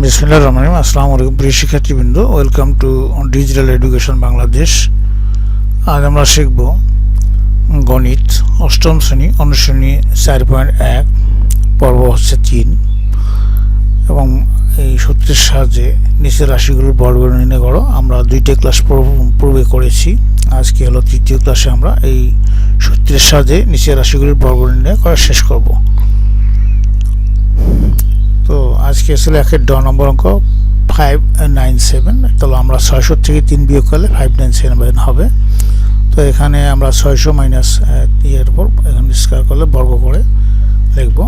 বিসমিল্লাহির রহমানির রহিম। আসসালামু আলাইকুম প্রিয় শিক্ষার্থীবৃন্দ, welcome to digital education Bangladesh. আজ আমরা শিখব গণিত অষ্টম শ্রেণী অনুশীলনী 4.1 পর্ব হচ্ছে 3 এবং এই সূত্রের সাহায্যে নিচের রাশিগুলোর বর্গ নির্ণয় করো। আমরা 2টা ক্লাস পূর্বে করেছি, আজকে হলো 3য় ক্লাসে আমরা এই সূত্রের সাহায্যে নিচের রাশিগুলোর বর্গ নির্ণয় করা শেষ করব। তো আজকে আসলে একের 10 নম্বর অঙ্ক 597। তাহলে আমরা 600 থেকে 3 বিয়োগ করলে 597 হবে। তো এখানে আমরা 600 মাইনাস এর উপর এখানে স্কয়ার করলে বর্গ করে লিখব।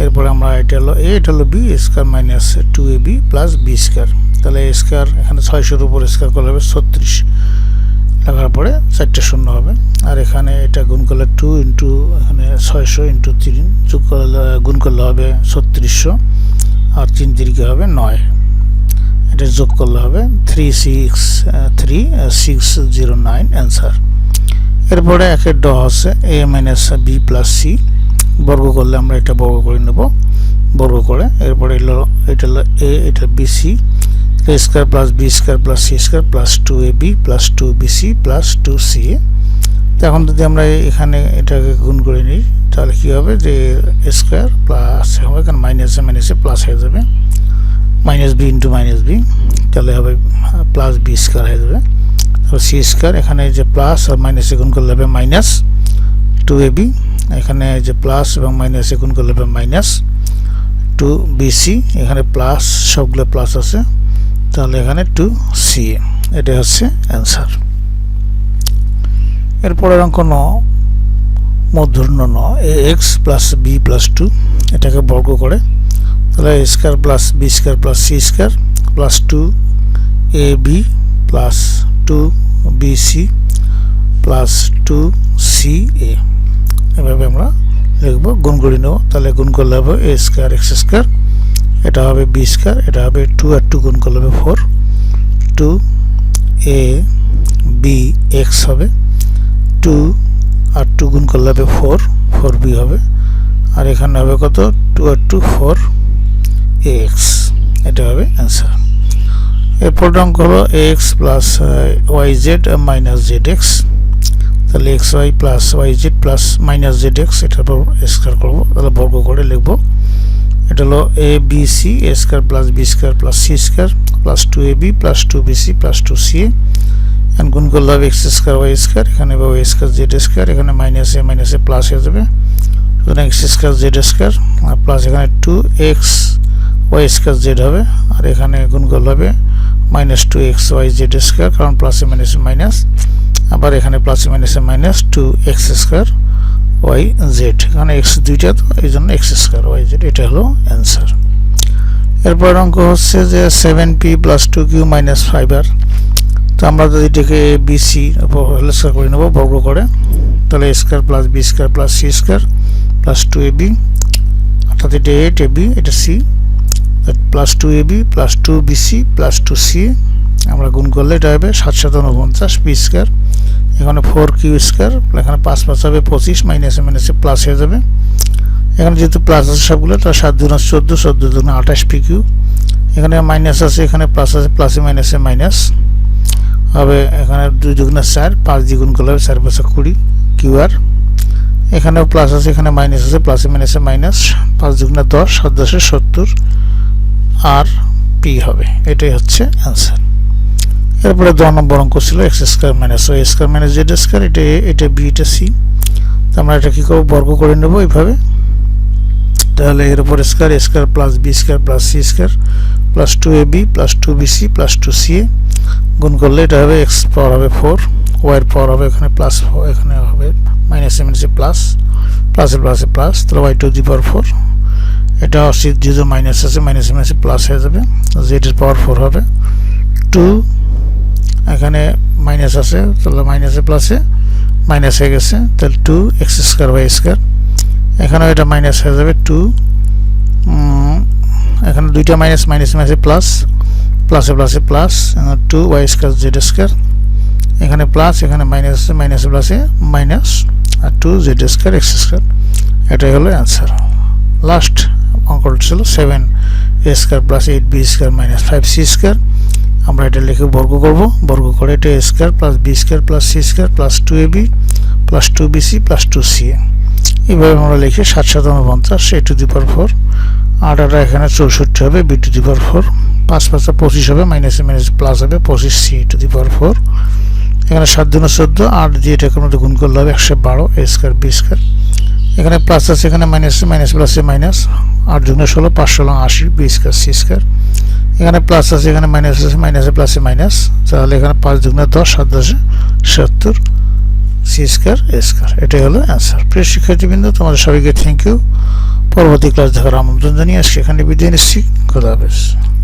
এরপরে আমরা এটা হলো a, এটা হলো b, square minus 2ab plus b square. তাহলে a স্কয়ার এখানে 600 এর উপর স্কয়ার করলে হবে 36 লেখার পরে 4টা শূন্য হবে। আর এখানে এটা গুণ করলে 2 ইন্টু এখানে 600 ইন্টু 3 যোগ করলে গুণ করলে হবে 3600 আর 3 তিরিকে হবে 9। এটা যোগ করলে হবে 3609 অ্যান্সার। এরপরে একের ড হচ্ছে a minus b plus c, বর্গ করলে আমরা এটা বর্গ করে নেব। বর্গ করে এরপরে এটা হলো a, এটা bc, a square plus b square plus c square plus 2ab plus 2bc plus 2ca। এখন যদি আমরা এখানে এটাকে গুণ করে নিই তাহলে কি হবে যে a স্কয়ার প্লাস হবে, কারণ মাইনাসে মাইনাসে প্লাস হয়ে যাবে, minus b into minus b, তাহলে হবে প্লাস b স্কয়ার হয়ে যাবে। তারপর c স্কয়ার, এখানে যে প্লাস আর মাইনাসে গুণ করলে হবে মাইনাস 2ab, এখানে যে প্লাস এবং মাইনাসে গুণ করলে হবে মাইনাস 2bc, এখানে প্লাস সবগুলো প্লাস আছে, তাহলে এখানে 2ca। এটা হচ্ছে অ্যান্সার। এরপরের অঙ্ক 9 মূর্ধন্য 9 ax প্লাস b প্লাস 2, এটাকে বর্গ করে তাহলে a square plus b square plus c square plus 2ab plus 2bc plus 2ca। এভাবে আমরা লিখব, গুণ করে নেব। তাহলে গুণ করলে হবে a স্কয়ার x স্কয়ার, এটা হবে b স্কয়ার, এটা হবে 2 আর 2 গুণ করলে হবে 4, 2abx হবে, 2 আর 2 গুণ করলে হবে 4, 4b হবে, আর এখানে হবে কত 2 আর 2 4ax। এটা হবে অ্যান্সার। এরপর অঙ্ক হলো ax plus yz minus zx, তাহলে xy plus yz plus minus zx, এটার উপর স্কয়ার করবো, তাহলে বর্গ করে লিখবো। এটা হলো abc a square plus b square plus c square plus 2ab plus 2bc plus 2ca, and গুণ করলে হবে x স্কয়ার y স্কয়ার, এখানে হবে y স্কয়ার z স্কয়ার, এখানে মাইনাসে মাইনাসে প্লাস হয়ে যাবে, সুতরাং x স্কয়ার z স্কয়ার আর প্লাস এখানে 2x y স্কয়ার z হবে, আর এখানে গুণ করলে হবে minus 2x y z square, কারণ প্লাসে মাইনাসে মাইনাস, আবার এখানে প্লাসে মাইনাসে minus 2x square y z, এখানে x দুইটা তো এই জন্য x স্কয়ার y z। এটা হলো অ্যান্সার। এরপর অঙ্ক হচ্ছে যে 7p plus 2q minus 5r, তো আমরা যদি এটাকে a b c whole square করে নেব বর্গ করে, তাহলে a square plus b square plus c square plus 2ab, অর্থাৎ এটা a, এটা b, এটা c, plus 2ab plus 2bc plus 2ca। আমরা গুণ করলে এটা হবে 7 7 49 p স্কয়ার, এখানে 4q স্কয়ার, এখানে 5 5 হবে 25, মাইনাসে মাইনাসে প্লাস হয়ে যাবে, এখানে যেহেতু প্লাস আছে সবগুলো, তাহলে 7 2 14, 14 2 28 pq, এখানে মাইনাস আছে, এখানে প্লাস আছে, প্লাসে মাইনাসে মাইনাস হবে, এখানে 2 2 4, 5 দ্বিগুণ করলে হবে 4 5 20 qr, এখানেও প্লাস আছে, এখানে মাইনাস আছে, প্লাসে মাইনাসে মাইনাস, 5 2 10, 7 10 70 আর p হবে। এটাই হচ্ছে অ্যান্সার। এরপরে 2 নম্বর অঙ্ক ছিল x square minus y square minus z square, এটা a, এটা b, এটা c, তো আমরা এটা কি করব বর্গ করে নেব এইভাবে। তাহলে এর উপর square a square plus b square plus c square plus 2ab plus 2bc plus 2ca, গুণ করলে এটা হবে x পাওয়ার হবে 4, y এর পাওয়ার হবে এখানে প্লাস 4, এখানে হবে মাইনাসে মাইনাসে প্লাস, প্লাসে প্লাসে প্লাস, তাহলে y টু দি পাওয়ার 4, এটা অসিত যেহেতু মাইনাস আছে, মাইনাসে মাইনাসে প্লাস হয়ে যাবে, z এর পাওয়ার 4 হবে 2, এখানে মাইনাস আছে, তাহলে মাইনাসে প্লাসে মাইনাস হয়ে গেছে, তাহলে 2x স্কয়ার y স্কয়ার, এখানেও এটা মাইনাস হয়ে যাবে 2, এখানে দুইটা মাইনাস, মাইনাসে মাইনাসে প্লাস, প্লাসে প্লাসে plus, 2y square z square, এখানে প্লাস, এখানে মাইনাস আছে, মাইনাসে প্লাসে মাইনাস, আর 2z স্কয়ার x স্কয়ার। এটাই হলো অ্যান্সার। লাস্ট অঙ্কটা ছিল 7 a square plus 8b square minus 5c square. আমরা এটা লিখে বর্গ করব, বর্গ করে এটা a square plus b square plus c square plus 2ab plus 2bc plus 2ca। এইভাবে আমরা লিখে 7 7 49 a টু দি পাওয়ার 4, 8 8 এখানে 64 হবে b টু দি পাওয়ার 4, 5 5 25 হবে, মাইনাসে মাইনাস প্লাস হবে 25c টু দি পাওয়ার 4। এখানে 7 2 14, 8 দিয়ে এটাকে মধ্যে গুণ করলে হবে 112 a স্কয়ার b স্কয়ার। এখানে প্লাস আছে, এখানে মাইনাস, মাইনাস প্লাসে minus, 8 2 16 5 16 80 b square c square. এখানে প্লাস আছে, এখানে মাইনাস আছে, মাইনাসে প্লাসে মাইনাস, তাহলে এখানে 5 2 10 7 10 70 c স্কয়ার a স্কয়ার। এটাই হলো অ্যান্সার। প্রিয় শিক্ষার্থীবৃন্দ, তোমাদের সবাইকে থ্যাংক ইউ। পরবর্তী ক্লাস দেখার আমন্ত্রণ জানিয়ে আজকে এখানে বিদায় নিচ্ছি। খোদা হাফেজ।